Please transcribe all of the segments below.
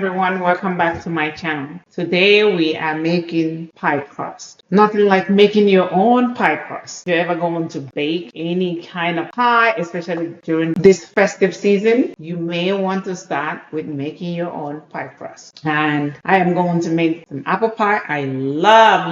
everyone, welcome back to my channel. Today we are making pie crust. Nothing like making your own pie crust. If you're ever going to bake any kind of pie, especially during this festive season, you may want to start with making your own pie crust. And I am going to make some apple pie. I love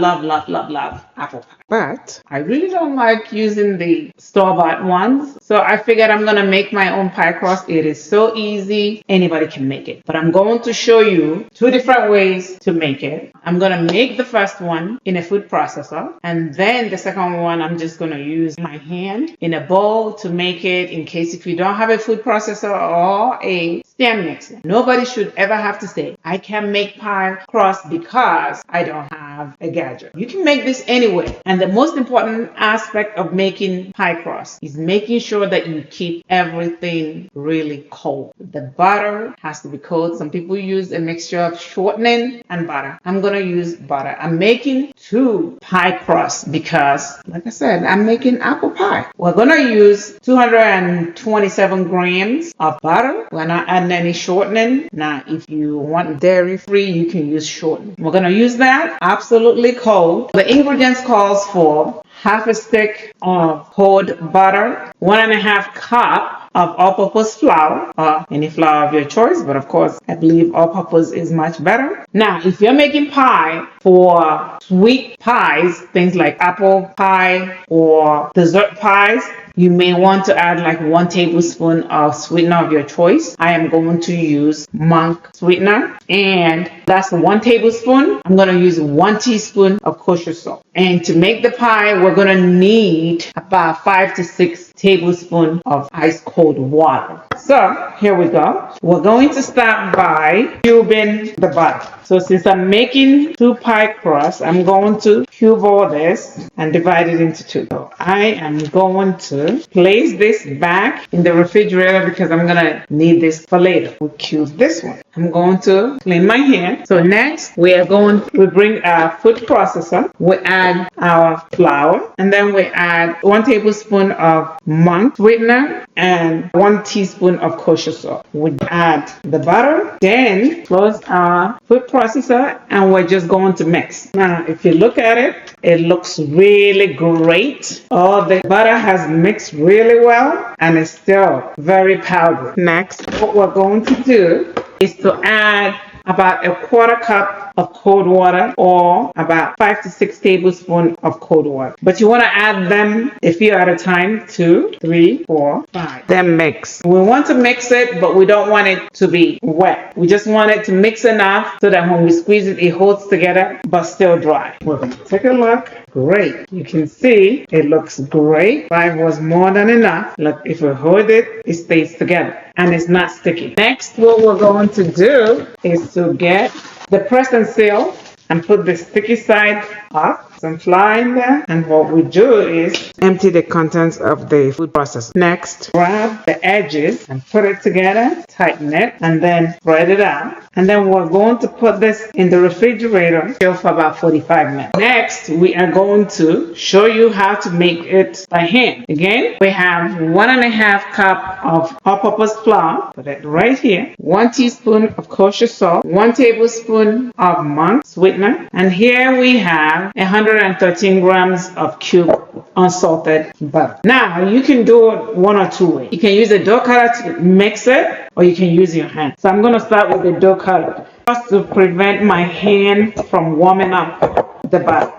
apple pie. But I really don't like using the store-bought ones. So I figured I'm going to make my own pie crust. It is so easy. Anybody can make it. But I'm going to show you two different ways to make it. I'm going to make the first one in a food processor. And then the second one, I'm just going to use my hand in a bowl to make it in case if you don't have a food processor or a stand mixer. Nobody should ever have to say, I can make pie crust because I don't have a gadget. You can make this anyway. And the most important aspect of making pie crust is making sure that you keep everything really cold. The butter has to be cold. Some people use a mixture of shortening and butter. I'm going to use butter. I'm making two pie crusts because, like I said, I'm making apple pie. We're going to use 227 grams of butter. We're not adding any shortening. Now, if you want dairy-free, you can use shortening. We're going to use that absolutely cold. The ingredients calls for half a stick of cold butter, 1.5 cup of all-purpose flour, or any flour of your choice, but of course, I believe all-purpose is much better. Now, if you're making pie for sweet pies, things like apple pie or dessert pies, you may want to add like 1 tablespoon of sweetener of your choice. I am going to use Monk Sweetener, and that's 1 tablespoon. I'm going to use 1 teaspoon of kosher salt. And to make the pie, we're going to need about 5 to 6 tablespoons of ice cold water. So here we go. We're going to start by cubing the butter. So since I'm making two pie crusts, I'm going to cube all this and divide it into two. So I am going to place this back in the refrigerator because I'm going to need this for later. We cube this one. I'm going to clean my hand. So next we bring our food processor. We add our flour, and then we add 1 tablespoon of Monk Sweetener and 1 teaspoon of kosher salt. We add the butter, then close our food processor, and we're just going to mix. Now, if you look at it, it looks really great. All the butter has mixed really well, and it's still very powdery. Next, what we're going to do is to add about 1/4 cup of cold water, or about 5 to 6 tablespoons of cold water. But you want to add them a few at a time, 2, 3, 4, 5. Then mix. We want to mix it, but we don't want it to be wet. We just want it to mix enough so that when we squeeze it, it holds together, but still dry. We're going to take a look. Great. You can see it looks great. 5 was more than enough. Look, if we hold it, it stays together and it's not sticky. Next, what we're going to do is to get the press and seal and put the sticky side up. Some flour in there, and what we do is empty the contents of the food processor. Next, grab the edges and put it together, tighten it, and then spread it out. And then we're going to put this in the refrigerator for about 45 minutes. Next, we are going to show you how to make it by hand. Again, we have 1.5 cup of all-purpose flour. Put it right here. 1 teaspoon of kosher salt, 1 tablespoon of Monk Sweetener, and here we have 113 grams of cubed unsalted butter. Now, you can do it one or two ways. You can use a dough cutter to mix it, or you can use your hand. So I'm going to start with the dough cutter, just to prevent my hand from warming up the butter.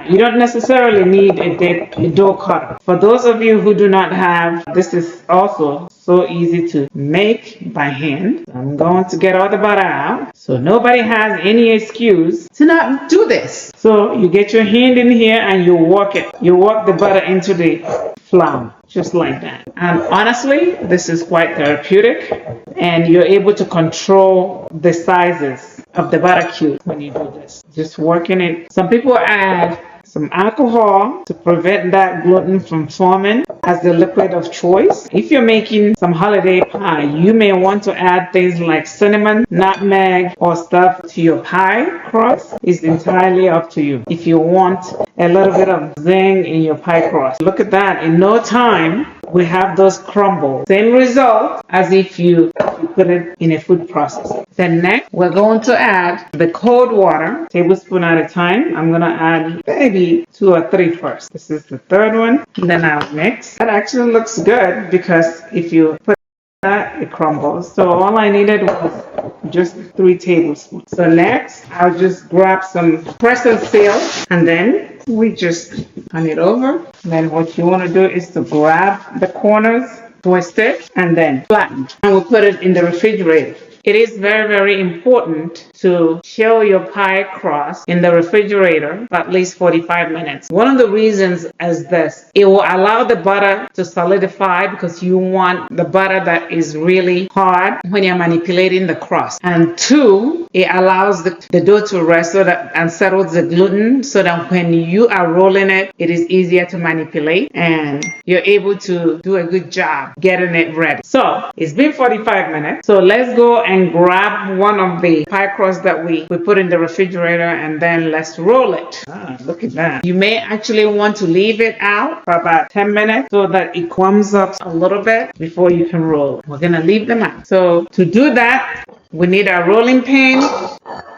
You don't necessarily need a dough cutter. For those of you who do not have, this is also so easy to make by hand. I'm going to get all the butter out, so nobody has any excuse to not do this. So you get your hand in here and you work it. You work the butter into the flour, just like that. And honestly, this is quite therapeutic, and you're able to control the sizes of the butter cube when you do this. Just working it. Some people add some alcohol to prevent that gluten from forming as the liquid of choice. If you're making some holiday pie, you may want to add things like cinnamon, nutmeg, or stuff to your pie crust. It's entirely up to you. If you want a little bit of zing in your pie crust, look at that. In no time, we have those crumbles. Same result as if you put it in a food processor. Then next, we're going to add the cold water, tablespoon at a time. I'm going to add maybe 2 or 3 first. This is the third one. And then I'll mix. That actually looks good because if you put that, it crumbles. So all I needed was just 3 tablespoons. So next, I'll just grab some press and seal, and then we just turn it over. And then what you want to do is to grab the corners, twist it, and then flatten. And we'll put it in the refrigerator. It is very, very important to chill your pie crust in the refrigerator for at least 45 minutes. One of the reasons is this. It will allow the butter to solidify because you want the butter that is really hard when you're manipulating the crust. And 2, it allows the dough to rest and settles the gluten so that when you are rolling it, it is easier to manipulate and you're able to do a good job getting it ready. So it's been 45 minutes. So let's go and grab one of the pie crusts that we put in the refrigerator, and then let's roll it. Look at that. You may actually want to leave it out for about 10 minutes so that it comes up a little bit before you can roll. We're gonna leave them out. So to do that, we need our rolling pin.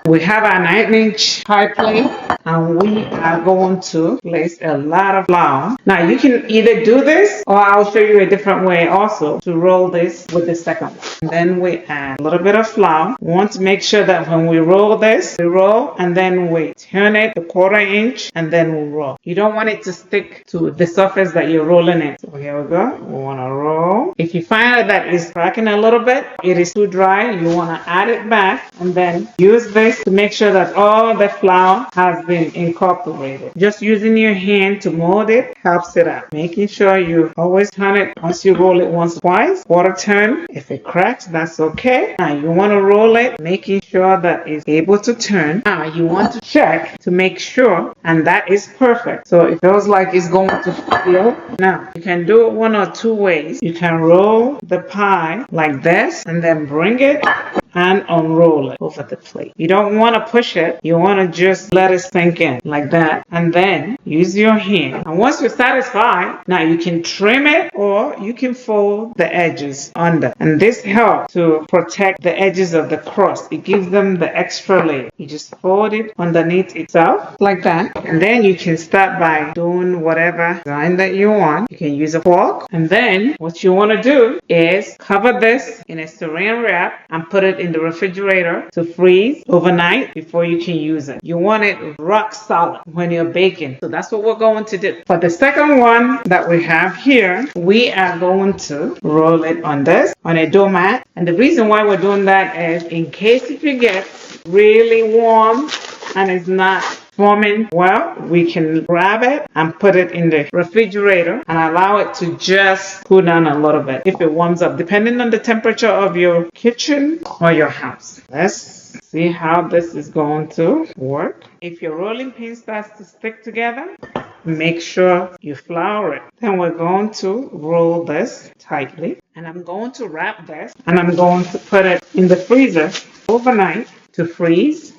We have our 9-inch pie plate, and we are going to place a lot of flour. Now you can either do this, or I'll show you a different way also to roll this with the second one. And then we add a little bit of flour. We want to make sure that when we roll this, we roll and then we turn it a 1/4 inch and then we roll. You don't want it to stick to the surface that you're rolling it. So here we go. We want to roll. If you find that it's cracking a little bit, it is too dry, you want to add it back and then use this to make sure that all the flour has been incorporated. Just using your hand to mold it helps it out. Making sure you always turn it once you roll it once or twice. 1/4 turn. If it cracks, that's okay. Now you want to roll it, making sure that it's able to turn. Now you want to check to make sure, and that is perfect. So it feels like it's going to feel. Now you can do it 1 or 2 ways. You can roll the pie like this and then bring it and unroll it over the plate. You don't want to push it. You want to just let it sink in like that, and then use your hand. And once you're satisfied, now you can trim it or you can fold the edges under. And this helps to protect the edges of the crust. It gives them the extra layer. You just fold it underneath itself like that, and then you can start by doing whatever design that you want. You can use a fork, and then what you want to do is cover this in a saran wrap and put it in the refrigerator to freeze overnight before you can use it. You want it rock solid when you're baking. So that's what we're going to do. For the second one that we have here, we are going to roll it on a dough mat. And the reason why we're doing that is in case if it gets really warm and it's not forming well, we can grab it and put it in the refrigerator and allow it to just cool down a little bit if it warms up, depending on the temperature of your kitchen or your house. Let's see how this is going to work. If your rolling pin starts to stick together, make sure you flour it. Then we're going to roll this tightly, and I'm going to wrap this, and I'm going to put it in the freezer overnight to freeze.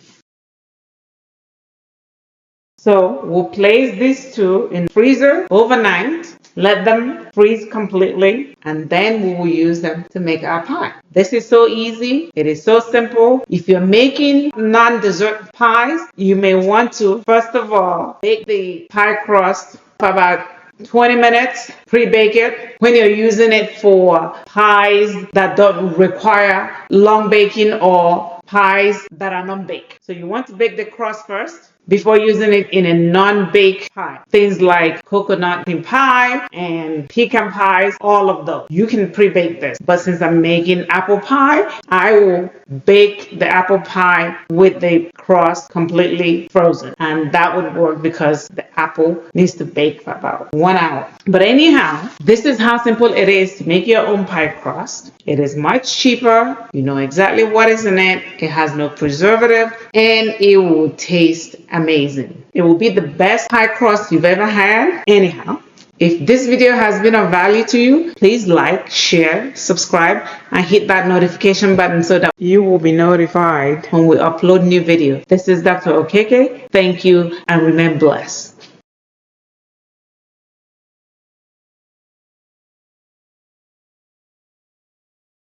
So we'll place these 2 in the freezer overnight, let them freeze completely, and then we will use them to make our pie. This is so easy. It is so simple. If you're making non-dessert pies, you may want to, first of all, bake the pie crust for about 20 minutes, pre-bake it. When you're using it for pies that don't require long baking or pies that are non-baked. So you want to bake the crust first before using it in a non-baked pie. Things like coconut cream pie and pecan pies, all of those. You can pre-bake this. But since I'm making apple pie, I will bake the apple pie with the crust completely frozen. And that would work because the apple needs to bake for about 1 hour. But anyhow, this is how simple it is to make your own pie crust. It is much cheaper. You know exactly what is in it. It has no preservative, and it will taste amazing. It will be the best pie crust you've ever had. Anyhow, if this video has been of value to you, please like, share, subscribe, and hit that notification button so that you will be notified when we upload new video. This is Dr. Okeke. Thank you, and remain blessed.